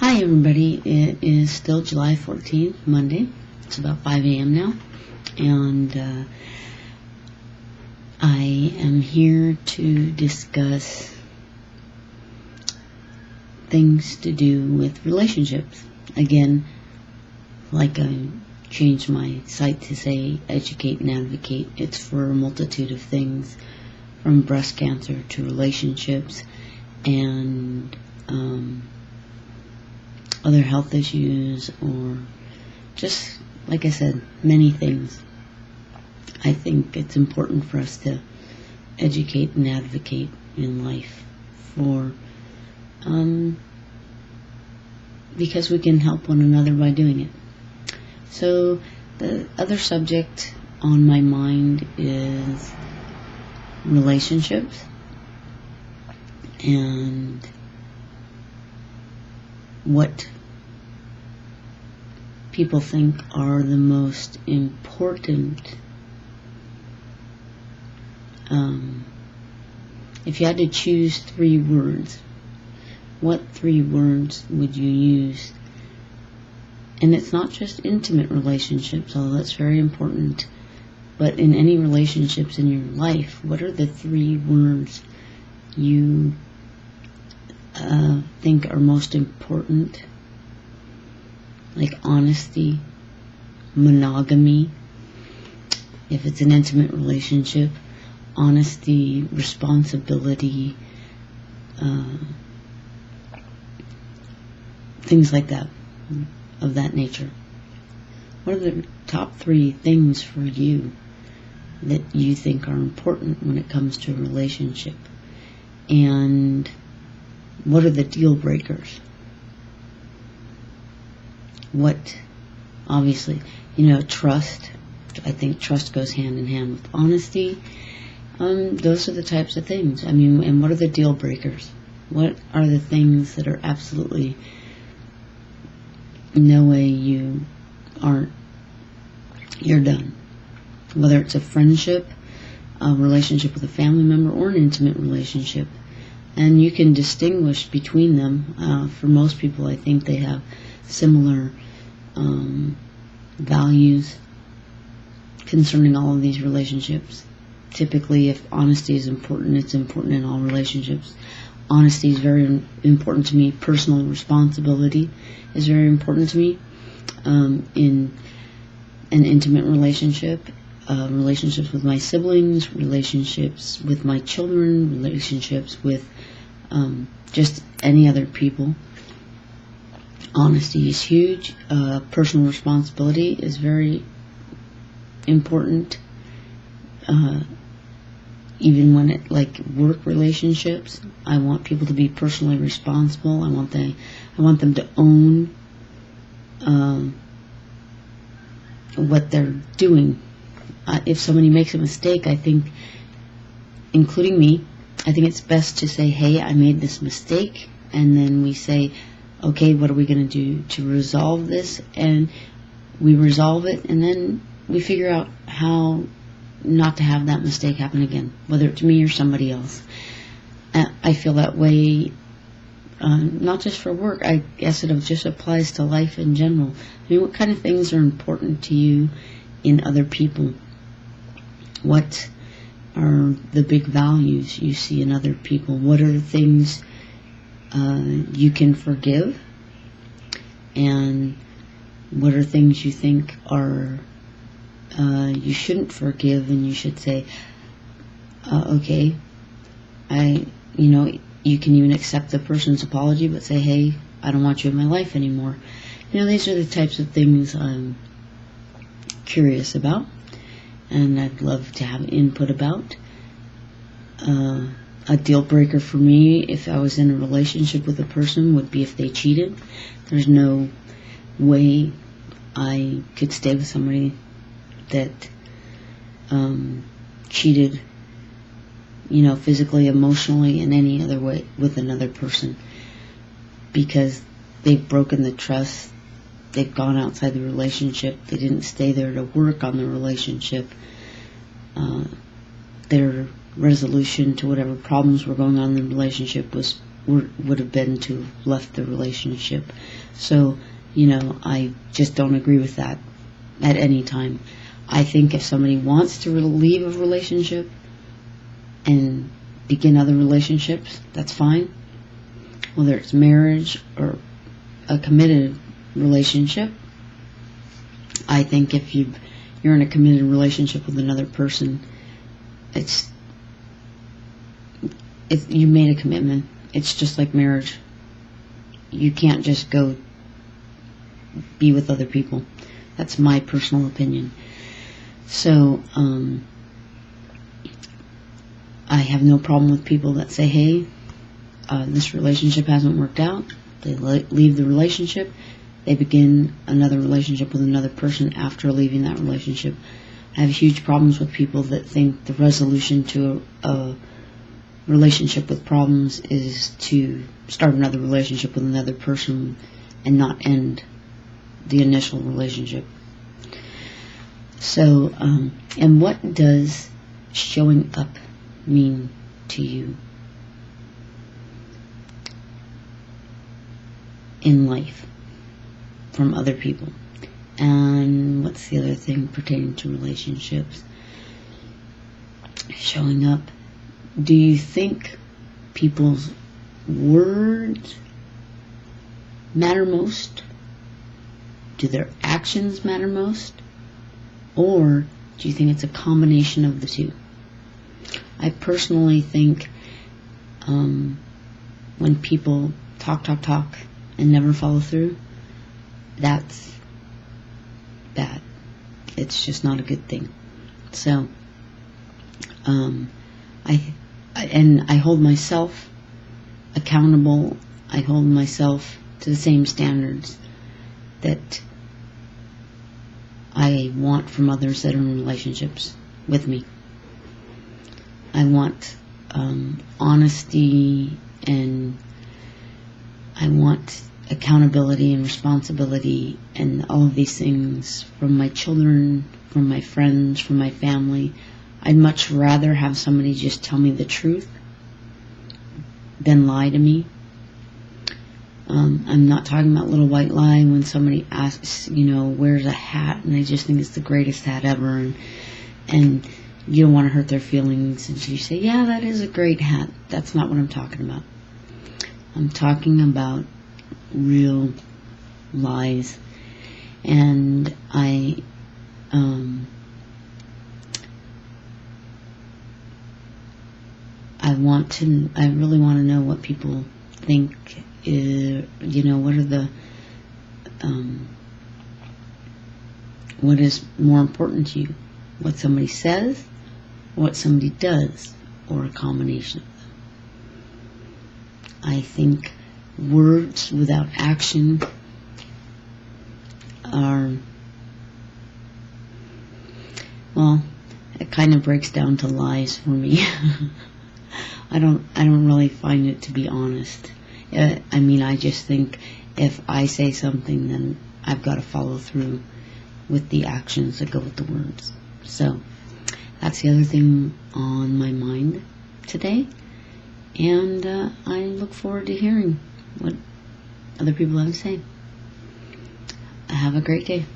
Hi everybody, it is still July 14th, Monday. It's about 5 a.m. now, and I am here to discuss things to do with relationships. Again, like I changed my site to say educate and advocate. It's for a multitude of things, from breast cancer to relationships and other health issues, or just, like I said, many things. I think it's important for us to educate and advocate in life for, because we can help one another by doing it. So the other subject on my mind is relationships and what people think are the most important. If you had to choose 3 words, what 3 words would you use? And it's not just intimate relationships, although that's very important, but in any relationships in your life, what are the 3 words you think are most important? Like honesty, monogamy, if it's an intimate relationship, honesty, responsibility, things like that, of that nature. What are the top 3 things for you that you think are important when it comes to a relationship? And what are the deal breakers? What, obviously, trust. I think trust goes hand in hand with honesty. Those are the types of things. And what are the deal breakers? What are the things that are absolutely no way you're done? Whether it's a friendship, a relationship with a family member, or an intimate relationship. And you can distinguish between them. For most people, I think they have similar values concerning all of these relationships. Typically, if honesty is important, it's important in all relationships. Honesty is very important to me. Personal responsibility is very important to me in an intimate relationship. Relationships with my siblings, relationships with my children, relationships with just any other people. Honesty is huge. Personal responsibility is very important. Even when it, like work relationships, I want people to be personally responsible. I want them to own what they're doing. If somebody makes a mistake, I think, including me, I think it's best to say, hey, I made this mistake, and then we say, okay, what are we going to do to resolve this? And we resolve it, and then we figure out how not to have that mistake happen again, whether it's me or somebody else. I feel that way, not just for work. I guess it just applies to life in general. What kind of things are important to you in other people? What are the big values you see in other people? What are the things you can forgive? And what are things you think are you shouldn't forgive, and you should say, okay, you can even accept the person's apology, but say, hey, I don't want you in my life anymore. These are the types of things I'm curious about, and I'd love to have input about. A deal breaker for me, if I was in a relationship with a person, would be if they cheated. There's no way I could stay with somebody that cheated, physically, emotionally, in any other way with another person, because they've broken the trust. They've gone outside the relationship. They didn't stay there to work on the relationship. Their resolution to whatever problems were going on in the relationship was would have been to have left the relationship. So, I just don't agree with that at any time. I think if somebody wants to leave a relationship and begin other relationships, that's fine. Whether it's marriage or a committed relationship, I think if you're in a committed relationship with another person, you made a commitment. It's just like marriage. You can't just go be with other people. That's my personal opinion. So, I have no problem with people that say, hey, this relationship hasn't worked out. They leave the relationship. They begin another relationship with another person after leaving that relationship. I have huge problems with people that think the resolution to a relationship with problems is to start another relationship with another person and not end the initial relationship. So, and what does showing up mean to you in life from other people? And what's the other thing pertaining to relationships? Showing up. Do you think people's words matter most? Do their actions matter most? Or do you think it's a combination of the two? I personally think when people talk and never follow through, that's bad. It's just not a good thing. So, I hold myself accountable. I hold myself to the same standards that I want from others that are in relationships with me. I want honesty, and I want accountability and responsibility and all of these things from my children, from my friends, from my family. I'd much rather have somebody just tell me the truth than lie to me. I'm not talking about little white lie when somebody asks, wears a hat and they just think it's the greatest hat ever, and you don't want to hurt their feelings, and so you say, yeah, that is a great hat. That's not what I'm talking about. I'm talking about real lies. And I really want to know what people think. What are the what is more important to you? What somebody says, or what somebody does, or a combination of them? I think words without action are, it kind of breaks down to lies for me. I don't really find it to be honest. I just think if I say something, then I've got to follow through with the actions that go with the words. So that's the other thing on my mind today. And I look forward to hearing what other people have to say. Have a great day.